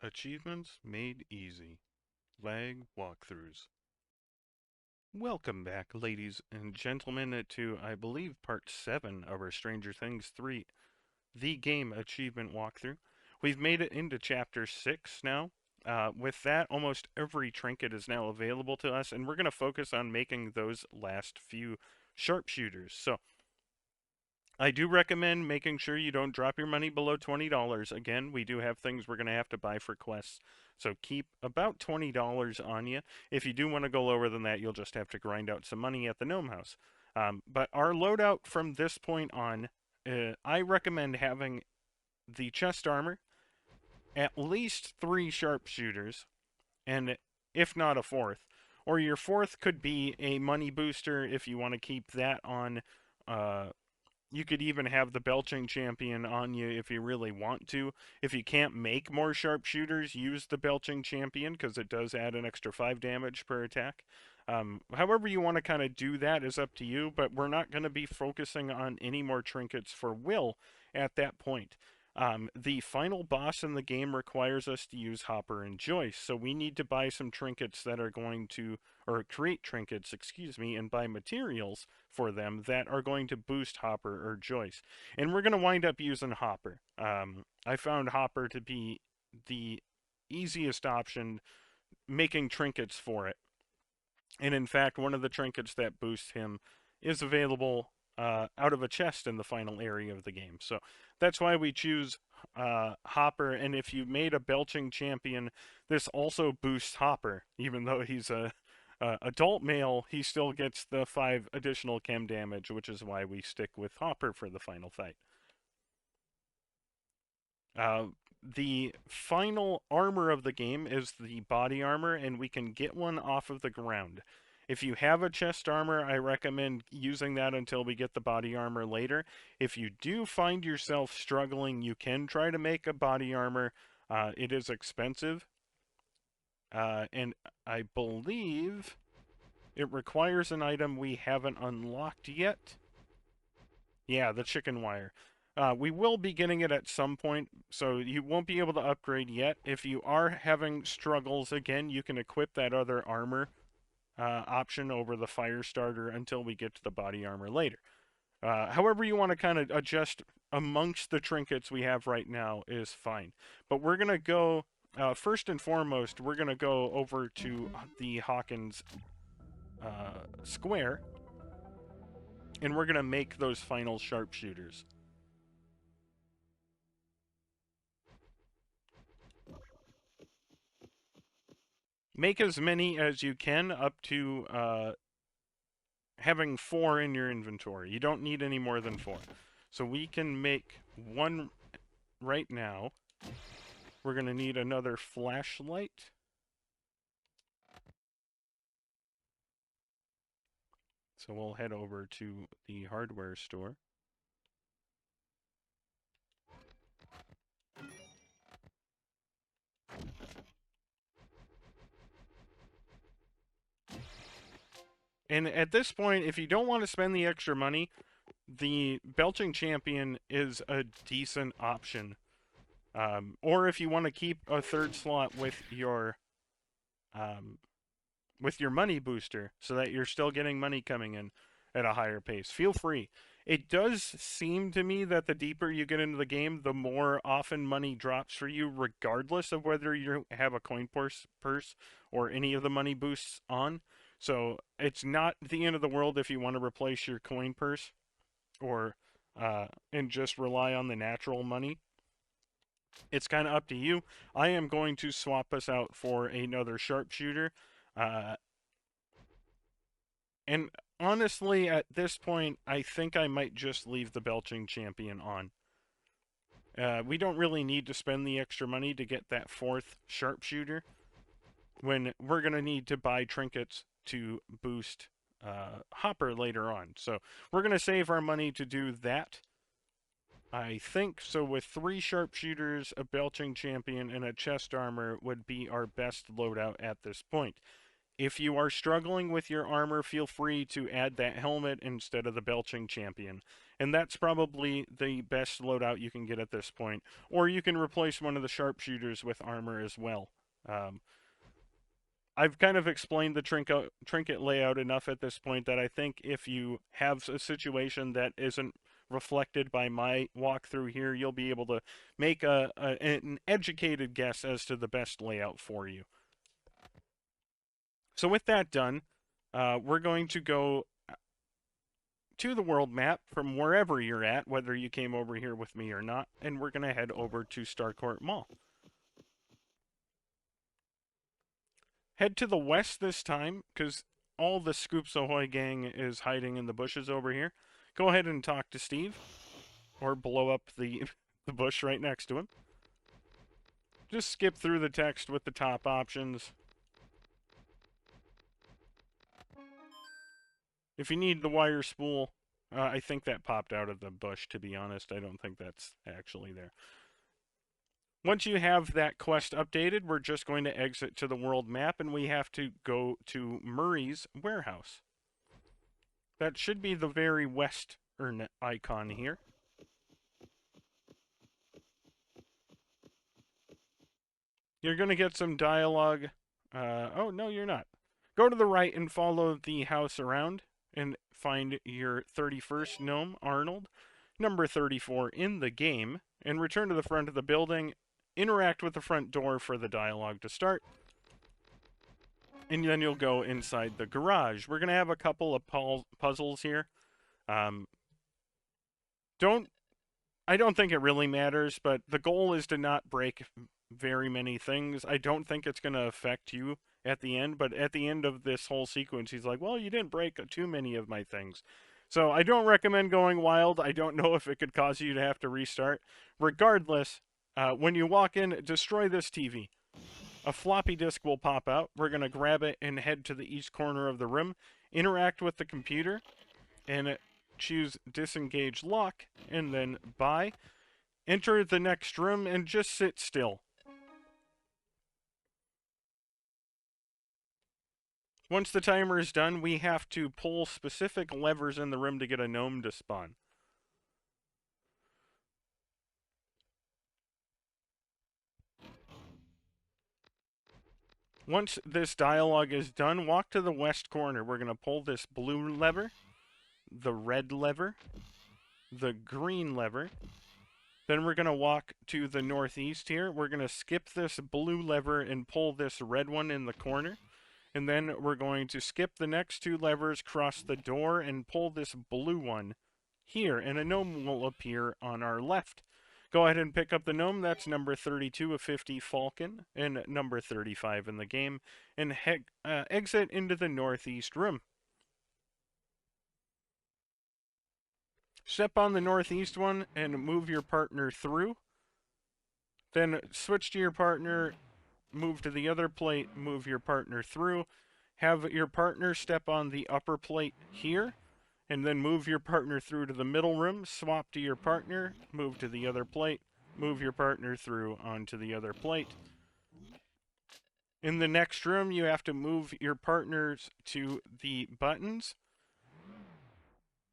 Achievements made easy. Lag walkthroughs. Welcome back, ladies and gentlemen, to, I believe, part 7 of our Stranger Things 3, the game achievement walkthrough. We've made it into chapter 6 now. With that, almost every trinket is now available to us, and we're going to focus on making those last few sharpshooters. So, I do recommend making sure you don't drop your money below $20. Again, we do have things we're going to have to buy for quests. So keep about $20 on you. If you do want to go lower than that, you'll just have to grind out some money at the Gnome House. But our loadout from this point on, I recommend having the chest armor, at least 3 sharpshooters, and if not a 4th. Or your 4th could be a money booster if you want to keep that on. You could even have the belching champion on you if you really want to. If you can't make more sharpshooters, use the belching champion because it does add an extra 5 damage per attack. However you want to kind of do that is up to you, but we're not going to be focusing on any more trinkets for Will at that point. The final boss in the game requires us to use Hopper and Joyce, so we need to buy some trinkets that are going to, or create trinkets, excuse me, and buy materials for them that are going to boost Hopper or Joyce. And we're going to wind up using Hopper. I found Hopper to be the easiest option, making trinkets for it. And in fact, one of the trinkets that boosts him is available out of a chest in the final area of the game. So that's why we choose Hopper. And if you made a belching champion, this also boosts Hopper. Even though he's a adult male, he still gets the 5 additional chem damage, which is why we stick with Hopper for the final fight. The final armor of the game is the body armor, and we can get one off of the ground. If you have a chest armor, I recommend using that until we get the body armor later. If you do find yourself struggling, you can try to make a body armor. It is expensive. And I believe it requires an item we haven't unlocked yet. Yeah, the chicken wire. We will be getting it at some point, so you won't be able to upgrade yet. If you are having struggles, again, you can equip that other armor option over the fire starter until we get to the body armor later. However you want to kind of adjust amongst the trinkets we have right now is fine. But we're going to go, first and foremost, we're going to go over to the Hawkins square, and we're going to make those final sharpshooters. Make as many as you can, up to having 4 in your inventory. You don't need any more than 4. So we can make 1 right now. We're going to need another flashlight. So we'll head over to the hardware store. And at this point, if you don't want to spend the extra money, the belching champion is a decent option. Or if you want to keep a 3rd slot with your money booster so that you're still getting money coming in at a higher pace, feel free. It does seem to me that the deeper you get into the game, the more often money drops for you, regardless of whether you have a coin purse or any of the money boosts on. So it's not the end of the world if you want to replace your coin purse or and just rely on the natural money. It's kind of up to you. I am going to swap us out for another sharpshooter. And honestly, at this point, I think I might just leave the belching champion on. We don't really need to spend the extra money to get that 4th sharpshooter, when we're going to need to buy trinkets to boost Hopper later on. So we're going to save our money to do that. I think so. With 3 sharpshooters, a belching champion, and a chest armor would be our best loadout at this point. If you are struggling with your armor, feel free to add that helmet instead of the belching champion. And that's probably the best loadout you can get at this point. Or you can replace one of the sharpshooters with armor as well. I've kind of explained the trinket layout enough at this point that I think if you have a situation that isn't reflected by my walkthrough here, you'll be able to make an educated guess as to the best layout for you. So with that done, we're going to go to the world map from wherever you're at, whether you came over here with me or not, and we're going to head over to Starcourt Mall. Head to the west this time, because all the Scoops Ahoy gang is hiding in the bushes over here. Go ahead and talk to Steve, or blow up the bush right next to him. Just skip through the text with the top options. If you need the wire spool, I think that popped out of the bush, to be honest. I don't think that's actually there. Once you have that quest updated, we're just going to exit to the world map, and we have to go to Murray's warehouse. That should be the very western icon here. You're going to get some dialogue. Oh, no, you're not. Go to the right and follow the house around and find your 31st gnome, Arnold, number 34 in the game, and return to the front of the building. Interact with the front door for the dialogue to start. And then you'll go inside the garage. We're going to have a couple of puzzles here. I don't think it really matters, but the goal is to not break very many things. I don't think it's going to affect you at the end, but at the end of this whole sequence, he's like, well, you didn't break too many of my things. So I don't recommend going wild. I don't know if it could cause you to have to restart. Regardless, when you walk in, destroy this TV. A floppy disk will pop out. We're going to grab it and head to the east corner of the room, interact with the computer, and choose disengage lock, and then buy. Enter the next room and just sit still. Once the timer is done, we have to pull specific levers in the room to get a gnome to spawn. Once this dialogue is done, walk to the west corner. We're going to pull this blue lever, the red lever, the green lever. Then we're going to walk to the northeast here. We're going to skip this blue lever and pull this red one in the corner. And then we're going to skip the next two levers, cross the door, and pull this blue one here. And a gnome will appear on our left. Go ahead and pick up the gnome. That's number 32 of 50, Falcon, and number 35 in the game. And exit into the northeast room. Step on the northeast one and move your partner through. Then switch to your partner, move to the other plate, move your partner through. Have your partner step on the upper plate here, and then move your partner through to the middle room. Swap to your partner, move to the other plate, move your partner through onto the other plate. In the next room, you have to move your partners to the buttons.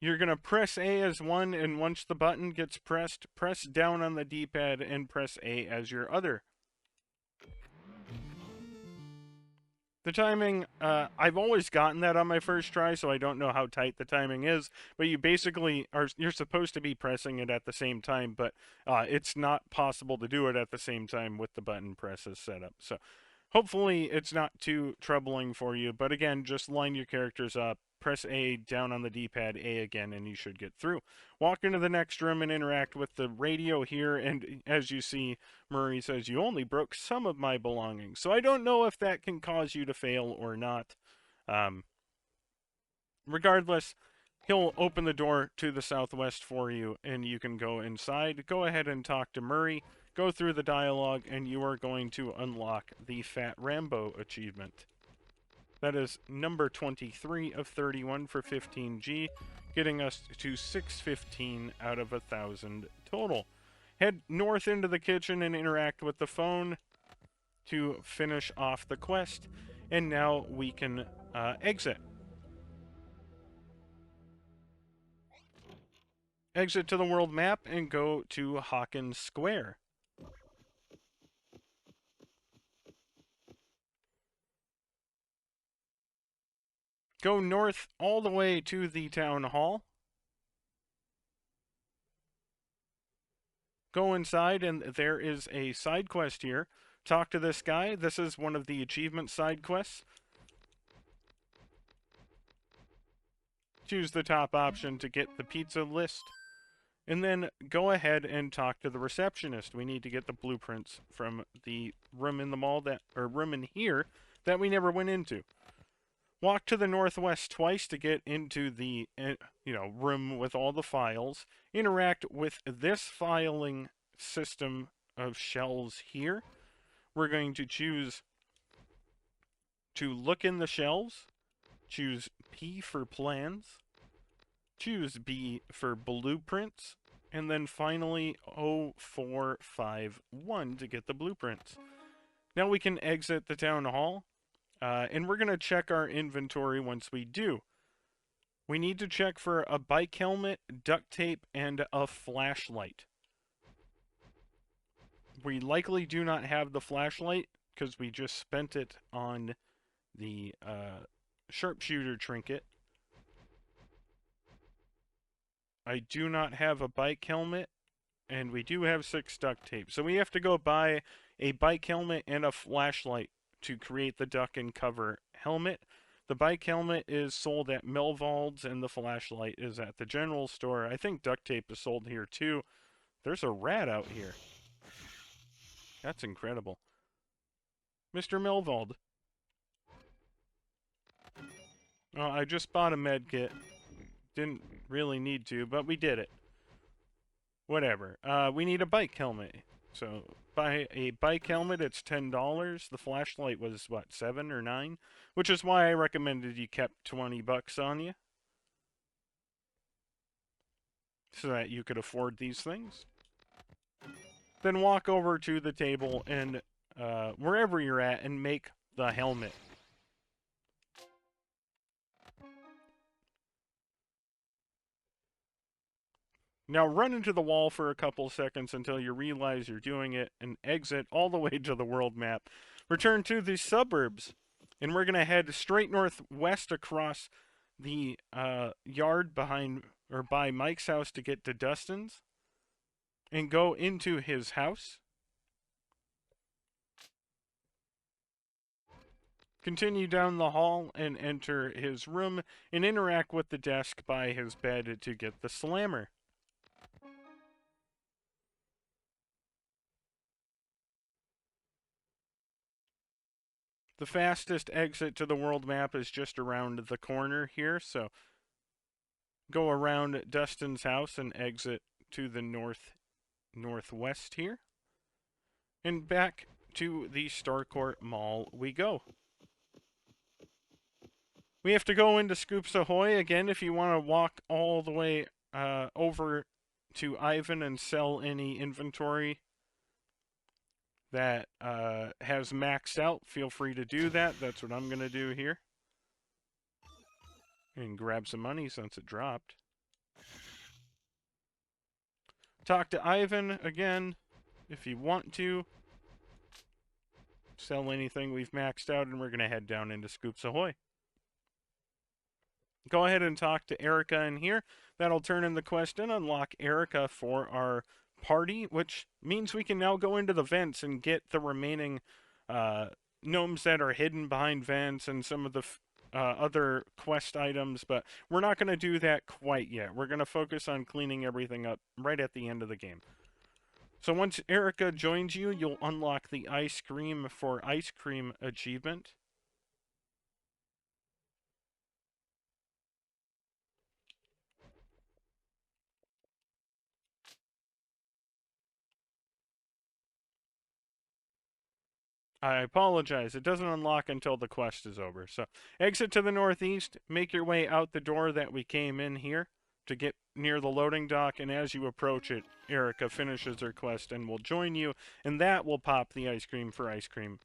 You're going to press A as one, and once the button gets pressed, press down on the D-pad and press A as your other. The timing, I've always gotten that on my first try, so I don't know how tight the timing is, but you basically you're supposed to be pressing it at the same time, but it's not possible to do it at the same time with the button presses set up. So hopefully it's not too troubling for you, but again, just line your characters up, press A down on the D-pad, A again, and you should get through. Walk into the next room and interact with the radio here, and as you see, Murray says, you only broke some of my belongings. So I don't know if that can cause you to fail or not. Regardless, he'll open the door to the southwest for you, and you can go inside. Go ahead and talk to Murray. Go through the dialogue, and you are going to unlock the Fat Rambo achievement. That is number 23 of 31 for 15G, getting us to 615 out of 1,000 total. Head north into the kitchen and interact with the phone to finish off the quest. And now we can exit. Exit to the world map and go to Hawkins Square. Go north all the way to the town hall. Go inside, and there is a side quest here. Talk to this guy. This is one of the achievement side quests. Choose the top option to get the pizza list. And then go ahead and talk to the receptionist. We need to get the blueprints from the room in the mall room in here that we never went into. Walk to the northwest twice to get into the room with all the files. Interact with this filing system of shelves here. We're going to choose to look in the shelves. Choose P for plans. Choose B for blueprints. And then finally 0451 to get the blueprints. Now we can exit the town hall. And we're going to check our inventory once we do. We need to check for a bike helmet, duct tape, and a flashlight. We likely do not have the flashlight because we just spent it on the sharpshooter trinket. I do not have a bike helmet, and we do have 6 duct tape. So we have to go buy a bike helmet and a flashlight to create the duck and cover helmet. The bike helmet is sold at Melvald's, and the flashlight is at the general store. I think duct tape is sold here too. There's a rat out here. That's incredible. Mr. Melvald. Oh, I just bought a med kit. Didn't really need to, but we did it. Whatever. We need a bike helmet. So, buy a bike helmet, it's $10. The flashlight was, what, 7 or 9? Which is why I recommended you kept 20 bucks on you. So that you could afford these things. Then walk over to the table and, wherever you're at, and make the helmet. Now run into the wall for a couple seconds until you realize you're doing it and exit all the way to the world map. Return to the suburbs, and we're going to head straight northwest across the yard by Mike's house to get to Dustin's and go into his house. Continue down the hall and enter his room and interact with the desk by his bed to get the slammer. The fastest exit to the world map is just around the corner here, so go around Dustin's house and exit to the northwest here. And back to the Starcourt Mall we go. We have to go into Scoops Ahoy again if you want to walk all the way over to Ivan and sell any inventory that has maxed out. Feel free to do that. That's what I'm going to do here. And grab some money since it dropped. Talk to Ivan again if you want to. Sell anything we've maxed out, and we're going to head down into Scoops Ahoy. Go ahead and talk to Erica in here. That'll turn in the quest and unlock Erica for our party, which means we can now go into the vents and get the remaining gnomes that are hidden behind vents and some of the other quest items, but we're not going to do that quite yet. We're going to focus on cleaning everything up right at the end of the game. So once Erica joins you, you'll unlock the ice cream for ice cream achievement. I apologize. It doesn't unlock until the quest is over. So exit to the northeast, make your way out the door that we came in here to get near the loading dock, and as you approach it, Erica finishes her quest and will join you, and that will pop the ice cream for ice cream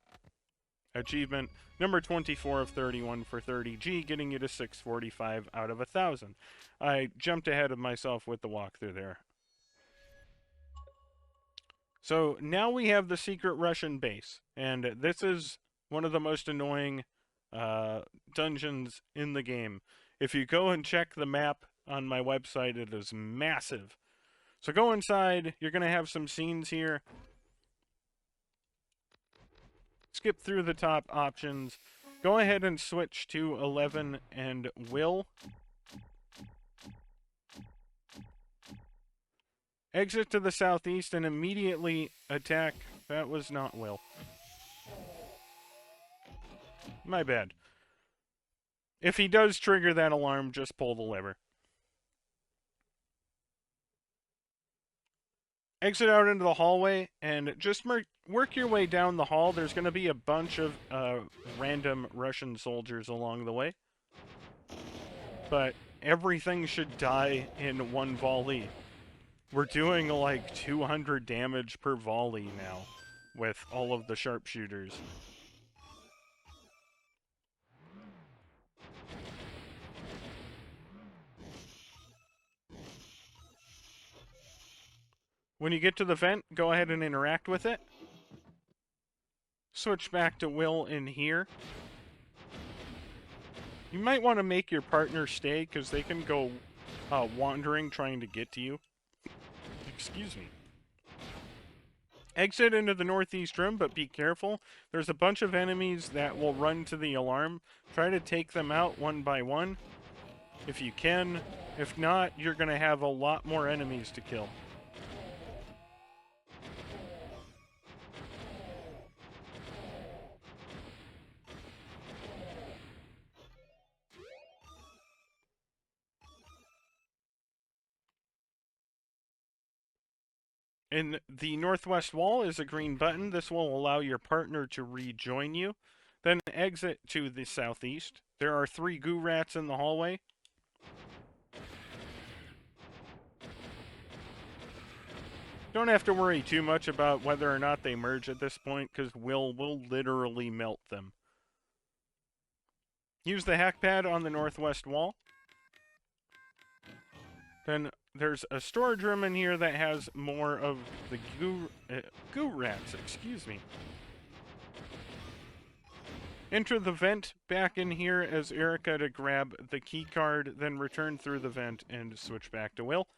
achievement. Number 24 of 31 for 30G, getting you to 645 out of 1,000. I jumped ahead of myself with the walkthrough there. So now we have the secret Russian base, and this is one of the most annoying dungeons in the game. If you go and check the map on my website, it is massive. So go inside, you're going to have some scenes here. Skip through the top options. Go ahead and switch to 11 and Will. Exit to the southeast and immediately attack. That was not Will. My bad. If he does trigger that alarm, just pull the lever. Exit out into the hallway and just work your way down the hall. There's going to be a bunch of random Russian soldiers along the way. But everything should die in one volley. We're doing like 200 damage per volley now with all of the sharpshooters. When you get to the vent, go ahead and interact with it. Switch back to Will in here. You might want to make your partner stay because they can go wandering trying to get to you. Excuse me. Exit into the northeast room, but be careful. There's a bunch of enemies that will run to the alarm. Try to take them out one by one if you can. If not, you're going to have a lot more enemies to kill. In the northwest wall is a green button. This will allow your partner to rejoin you. Then exit to the southeast. There are 3 goo rats in the hallway. Don't have to worry too much about whether or not they merge at this point, because Will literally melt them. Use the hack pad on the northwest wall. Then there's a storage room in here that has more of the goo rats, excuse me. Enter the vent back in here as Erica to grab the key card, then return through the vent and switch back to Will.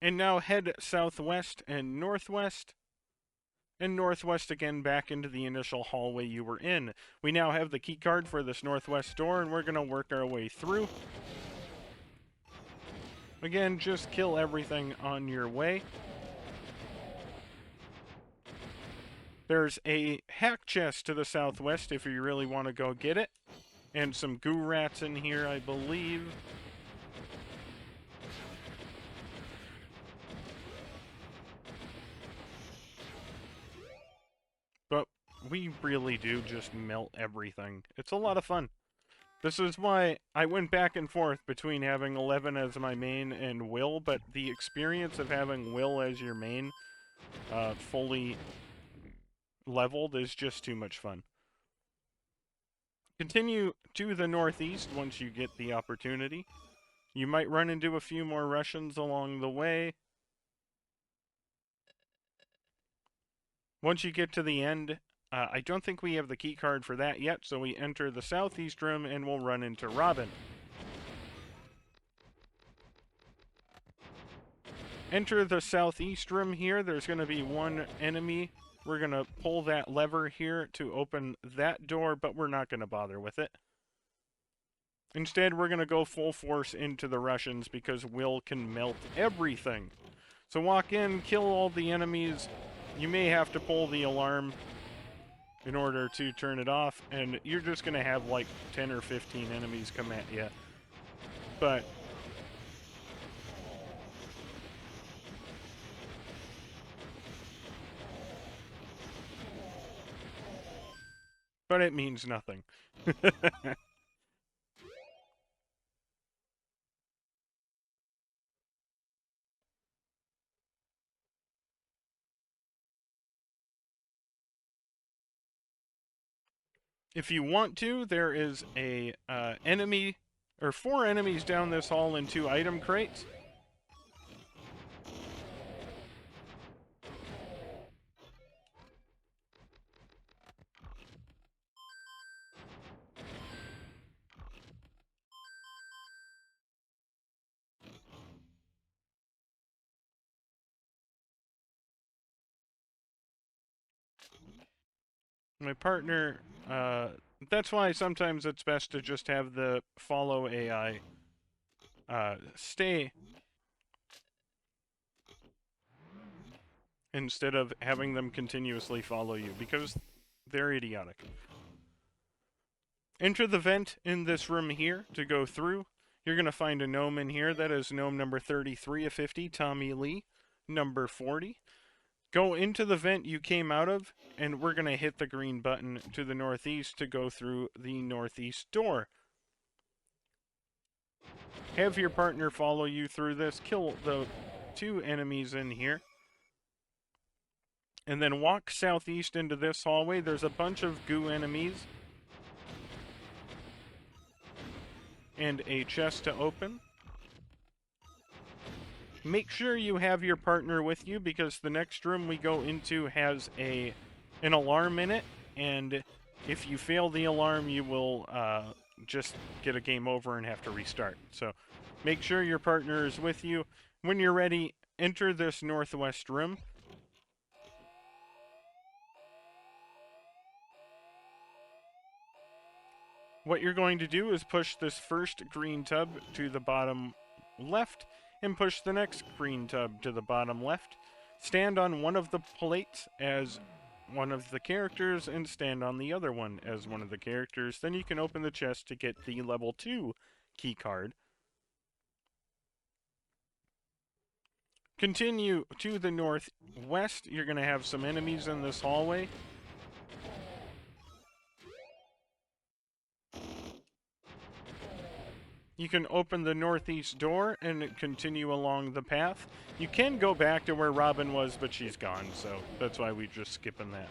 And now head southwest and northwest again back into the initial hallway you were in. We now have the key card for this northwest door, and we're going to work our way through. Again, just kill everything on your way. There's a hack chest to the southwest if you really want to go get it. And some goo rats in here, I believe. But we really do just melt everything. It's a lot of fun. This is why I went back and forth between having 11 as my main and Will, but the experience of having Will as your main fully leveled is just too much fun. Continue to the northeast once you get the opportunity. You might run into a few more Russians along the way. Once you get to the end, I don't think we have the key card for that yet, so we enter the southeast room and we'll run into Robin. Enter the southeast room here. There's going to be one enemy. We're going to pull that lever here to open that door, but we're not going to bother with it. Instead, we're going to go full force into the Russians because Will can melt everything. So walk in, kill all the enemies. You may have to pull the alarm in order to turn it off, and you're just going to have like 10 or 15 enemies come at you. But it means nothing. If you want to, there is a enemy, or 4 enemies down this hall in 2 item crates. My partner, that's why sometimes it's best to just have the follow AI stay instead of having them continuously follow you, because they're idiotic. Enter the vent in this room here to go through. You're going to find a gnome in here. That is gnome number 33 of 50, Tommy Lee, number 40. Go into the vent you came out of, and we're going to hit the green button to the northeast to go through the northeast door. Have your partner follow you through this. Kill the 2 enemies in here. And then walk southeast into this hallway. There's a bunch of goo enemies. And a chest to open. Make sure you have your partner with you, because the next room we go into has an alarm in it, and if you fail the alarm, you will just get a game over and have to restart. So make sure your partner is with you. When you're ready, enter this northwest room. What you're going to do is push this first green tub to the bottom left and push the next green tub to the bottom left. Stand on one of the plates as one of the characters and stand on the other one as one of the characters. Then you can open the chest to get the level 2 key card. Continue to the northwest. You're going to have some enemies in this hallway. You can open the northeast door and continue along the path. You can go back to where Robin was, but she's gone, so that's why we're just skipping that.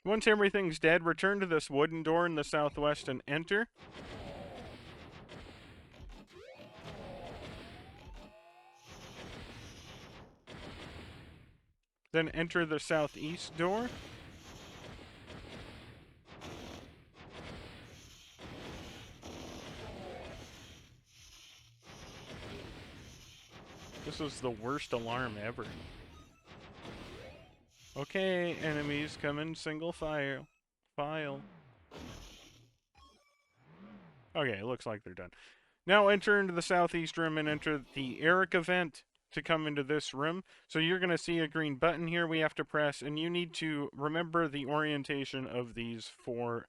Once everything's dead, return to this wooden door in the southwest and enter. Then enter the southeast door. This was the worst alarm ever. Okay, enemies come in single file. Okay, it looks like they're done. Now enter into the southeast room and enter the Eric event to come into this room. So you're going to see a green button here we have to press, and you need to remember the orientation of these 4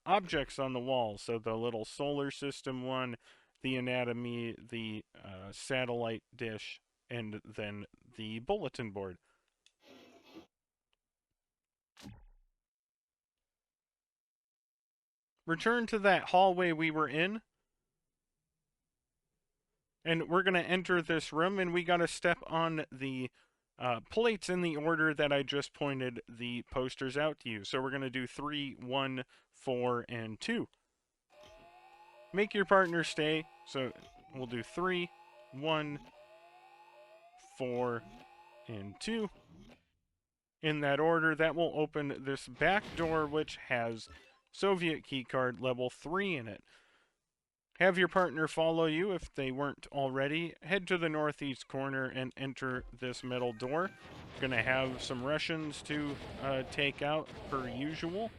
objects on the wall. So the little solar system one, the anatomy, the satellite dish, and then the bulletin board. Return to that hallway we were in. And we're going to enter this room, and we got to step on the plates in the order that I just pointed the posters out to you. So we're going to do 3, 1, 4, and 2. Make your partner stay. So we'll do 3, 1, 4, and 2. In that order, that will open this back door, which has Soviet keycard level 3 in it. Have your partner follow you if they weren't already. Head to the northeast corner and enter this metal door. Gonna have some Russians to take out per usual.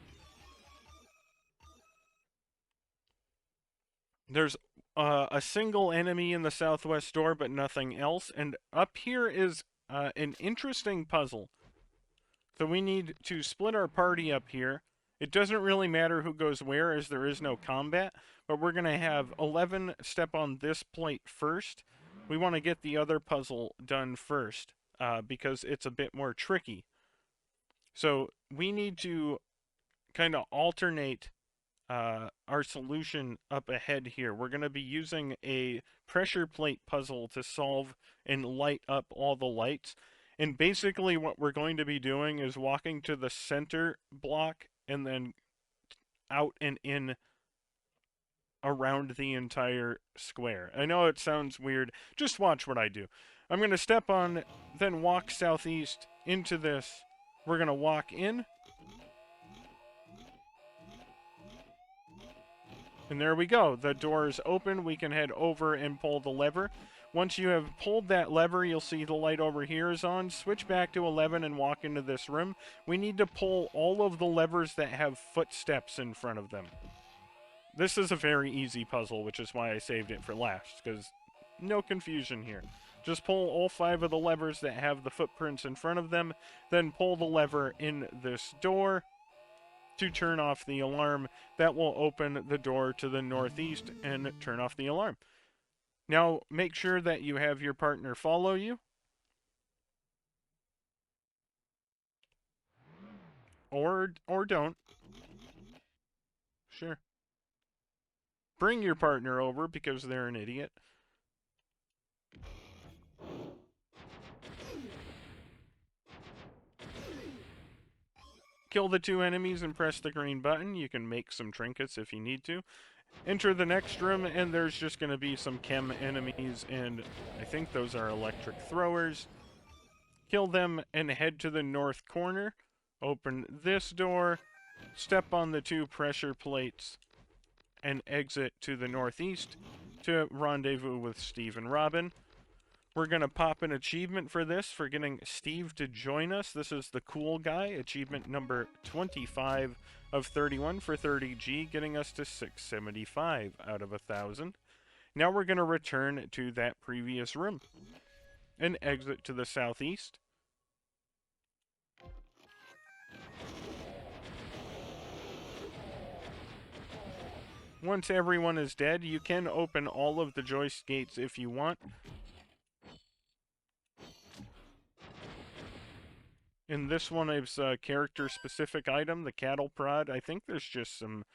There's a single enemy in the southwest door, but nothing else. And up here is an interesting puzzle. So we need to split our party up here. It doesn't really matter who goes where, as there is no combat, but we're going to have 11 step on this plate first. We want to get the other puzzle done first, because it's a bit more tricky. So we need to kind of alternate our solution up ahead here. We're going to be using a pressure plate puzzle to solve and light up all the lights. And basically what we're going to be doing is walking to the center block and then out and in around the entire square. I know it sounds weird. Just watch what I do. I'm going to step on, then walk southeast into this. We're going to walk in. And there we go. The door is open. We can head over and pull the lever. Once you have pulled that lever, you'll see the light over here is on. Switch back to 11 and walk into this room. We need to pull all of the levers that have footsteps in front of them. This is a very easy puzzle, which is why I saved it for last, because no confusion here. Just pull all 5 of the levers that have the footprints in front of them, then pull the lever in this door to turn off the alarm. That will open the door to the northeast and turn off the alarm. Now, make sure that you have your partner follow you. Or don't. Sure. Bring your partner over because they're an idiot. Kill the 2 enemies and press the green button. You can make some trinkets if you need to. Enter the next room, and there's just going to be some chem enemies, and I think those are electric throwers. Kill them and head to the north corner. Open this door, step on the 2 pressure plates, and exit to the northeast to rendezvous with Steve and Robin. We're going to pop an achievement for this, for getting Steve to join us. This is the cool guy, achievement number 25 of 31 for 30G, getting us to 675 out of 1,000. Now we're going to return to that previous room and exit to the southeast. Once everyone is dead, you can open all of the joist gates if you want. In this one, it's a character-specific item, the cattle prod. I think there's just some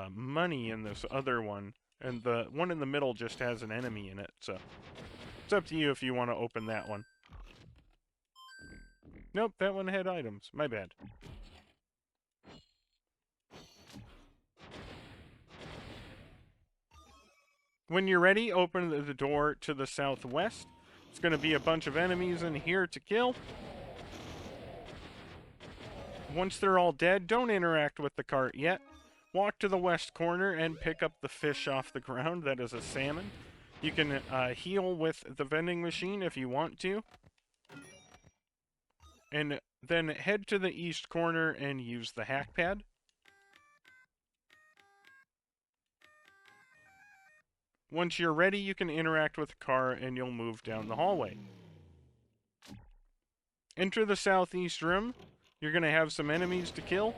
money in this other one. And the one in the middle just has an enemy in it, so it's up to you if you want to open that one. Nope, that one had items. My bad. When you're ready, open the door to the southwest. It's going to be a bunch of enemies in here to kill. Once they're all dead, don't interact with the cart yet. Walk to the west corner and pick up the fish off the ground. That is a salmon. You can heal with the vending machine if you want to. And then head to the east corner and use the hack pad. Once you're ready, you can interact with the car and you'll move down the hallway. Enter the southeast room. You're going to have some enemies to kill.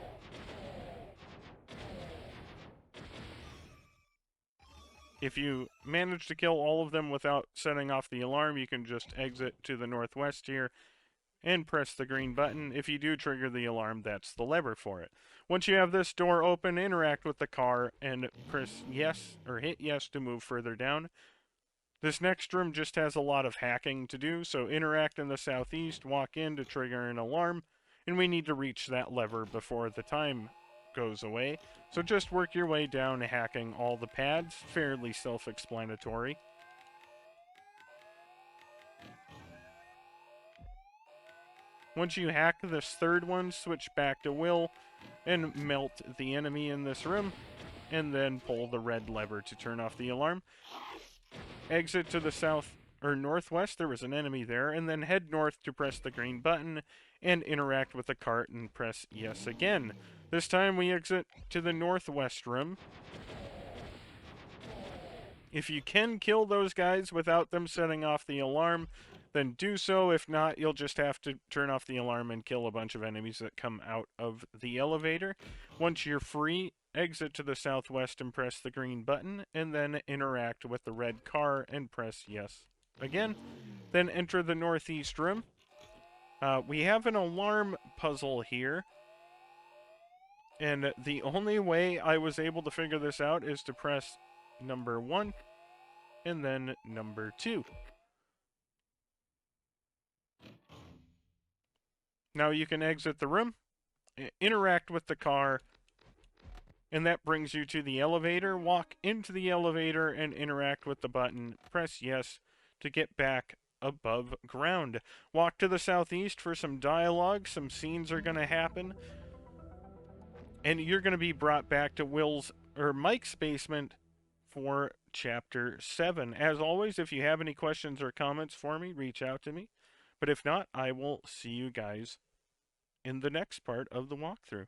If you manage to kill all of them without setting off the alarm, you can just exit to the northwest here and press the green button. If you do trigger the alarm, that's the lever for it. Once you have this door open, interact with the car and press yes or hit yes to move further down. This next room just has a lot of hacking to do, so interact in the southeast, walk in to trigger an alarm, and we need to reach that lever before the time goes away. So just work your way down hacking all the pads, fairly self-explanatory. Once you hack this third one, switch back to Will and melt the enemy in this room, and then pull the red lever to turn off the alarm. Exit to the south or northwest, there was an enemy there, and then head north to press the green button and interact with the cart and press yes again. This time we exit to the northwest room. If you can kill those guys without them setting off the alarm, then do so. If not, you'll just have to turn off the alarm and kill a bunch of enemies that come out of the elevator. Once you're free, exit to the southwest and press the green button, and then interact with the red car and press yes again. Then enter the northeast room. We have an alarm puzzle here. And the only way I was able to figure this out is to press number 1 and then number 2. Now you can exit the room, interact with the car, and that brings you to the elevator. Walk into the elevator and interact with the button. Press yes to get back above ground. Walk to the southeast for some dialogue. Some scenes are going to happen. And you're going to be brought back to Mike's basement for Chapter 7. As always, if you have any questions or comments for me, reach out to me. But if not, I will see you guys in the next part of the walkthrough.